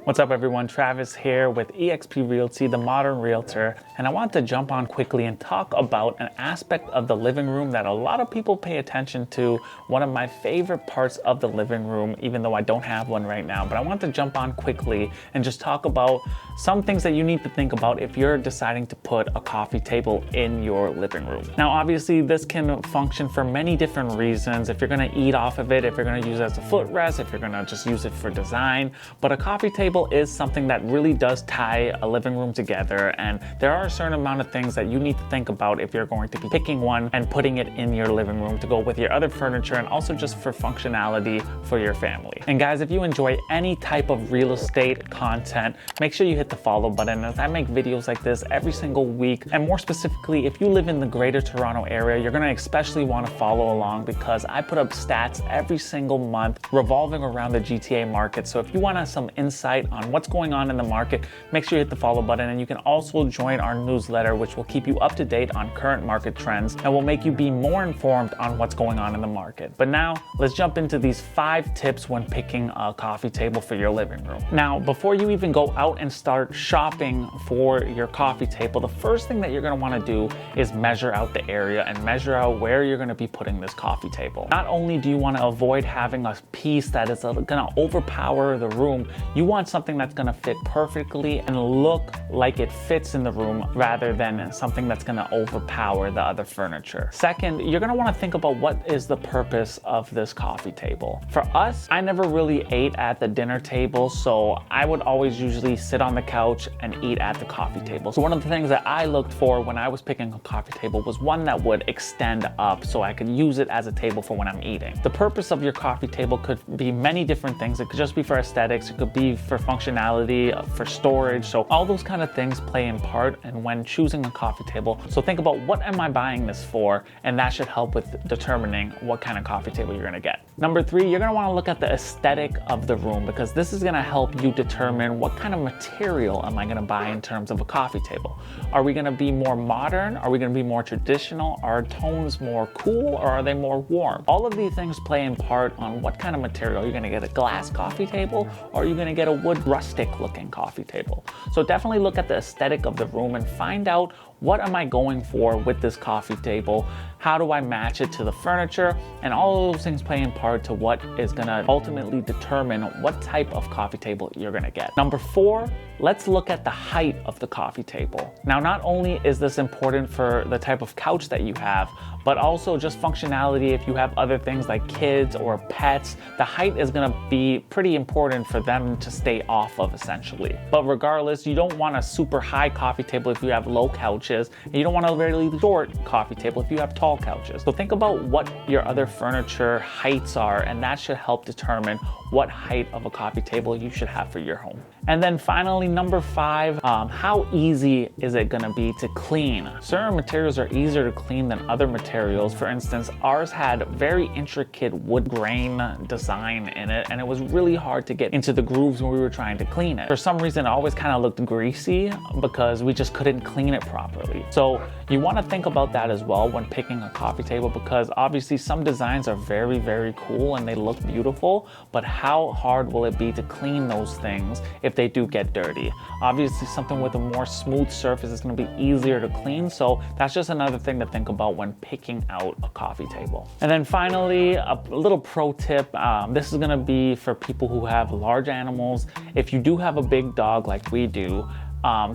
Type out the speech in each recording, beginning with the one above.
What's up everyone, Travis here with eXp Realty, the modern realtor, and I want to jump on quickly and talk about an aspect of the living room that a lot of people pay attention to, one of my favorite parts of the living room, even though I don't have one right now, but I want to jump on quickly and just talk about some things that you need to think about if you're deciding to put a coffee table in your living room. Now obviously this can function for many different reasons, if you're gonna eat off of it, if you're gonna use it as a footrest, if you're gonna just use it for design, but a coffee table is something that really does tie a living room together, and there are a certain amount of things that you need to think about if you're going to be picking one and putting it in your living room to go with your other furniture and also just for functionality for your family. And guys, if you enjoy any type of real estate content, make sure you hit the follow button, as I make videos like this every single week. And more specifically, if you live in the greater Toronto area, you're gonna especially want to follow along because I put up stats every single month revolving around the GTA market. So if you want some insight on what's going on in the market, make sure you hit the follow button, and you can also join our newsletter, which will keep you up to date on current market trends and will make you be more informed on what's going on in the market. But now let's jump into these 5 tips when picking a coffee table for your living room. Now, before you even go out and start shopping for your coffee table, the first thing that you're going to want to do is measure out the area and measure out where you're going to be putting this coffee table. Not only do you want to avoid having a piece that is going to overpower the room, you want something that's going to fit perfectly and look like it fits in the room rather than something that's going to overpower the other furniture. Second, you're going to want to think about what is the purpose of this coffee table. For us, I never really ate at the dinner table, so I would always usually sit on the couch and eat at the coffee table. So one of the things that I looked for when I was picking a coffee table was one that would extend up so I could use it as a table for when I'm eating. The purpose of your coffee table could be many different things. It could just be for aesthetics, it could be for functionality, for storage. So all those kind of things play in part and when choosing a coffee table. So think about, what am I buying this for? And that should help with determining what kind of coffee table you're gonna get. Number 3, you're gonna wanna look at the aesthetic of the room, because this is gonna help you determine what kind of material am I gonna buy in terms of a coffee table. Are we gonna be more modern? Are we gonna be more traditional? Are tones more cool, or are they more warm? All of these things play in part on what kind of material. You're gonna get a glass coffee table, or are you gonna get a wood rustic looking coffee table? So definitely look at the aesthetic of the room and find out, what am I going for with this coffee table? How do I match it to the furniture? And all of those things play in part to what is gonna ultimately determine what type of coffee table you're gonna get. Number 4, let's look at the height of the coffee table. Now, not only is this important for the type of couch that you have, but also just functionality. If you have other things like kids or pets, the height is gonna be pretty important for them to stay off of, essentially. But regardless, you don't want a super high coffee table if you have low couches, and you don't want a really short coffee table if you have tall couches. So think about what your other furniture heights are, and that should help determine what height of a coffee table you should have for your home. And then finally, number 5, how easy is it gonna be to clean? Certain materials are easier to clean than other materials. For instance, ours had very intricate wood grain design in it, and it was really hard to get into the grooves when we were trying to clean it. For some reason, it always kind of looked greasy because we just couldn't clean it properly. So you wanna think about that as well when picking a coffee table, because obviously some designs are very, very cool and they look beautiful, but how hard will it be to clean those things if they do get dirty? Obviously something with a more smooth surface is going to be easier to clean, so that's just another thing to think about when picking out a coffee table. And then finally, a little pro tip, this is going to be for people who have large animals. If you do have a big dog like we do,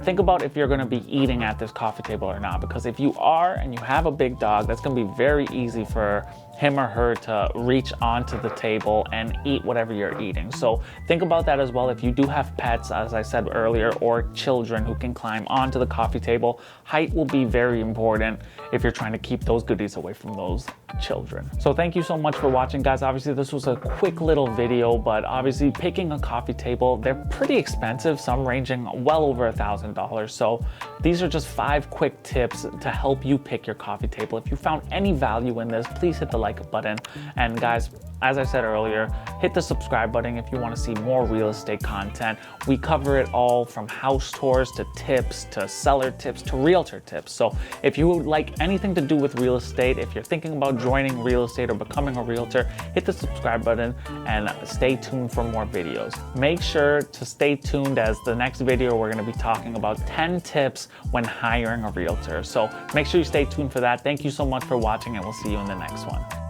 think about if you're going to be eating at this coffee table or not, because if you are and you have a big dog, that's going to be very easy for him or her to reach onto the table and eat whatever you're eating. So think about that as well. If you do have pets, as I said earlier, or children who can climb onto the coffee table, height will be very important if you're trying to keep those goodies away from those children. So thank you so much for watching, guys. Obviously this was a quick little video, but obviously picking a coffee table, they're pretty expensive, some ranging well over $1,000. So these are just 5 quick tips to help you pick your coffee table. If you found any value in this, please hit the like button. And guys, as I said earlier, hit the subscribe button if you want to see more real estate content. We cover it all from house tours to tips to seller tips to realtor tips. So if you would like anything to do with real estate, if you're thinking about joining real estate or becoming a realtor, hit the subscribe button and stay tuned for more videos. Make sure to stay tuned, as the next video we're going to be talking about 10 tips when hiring a realtor. So make sure you stay tuned for that. Thank you so much for watching, and we'll see you in the next one.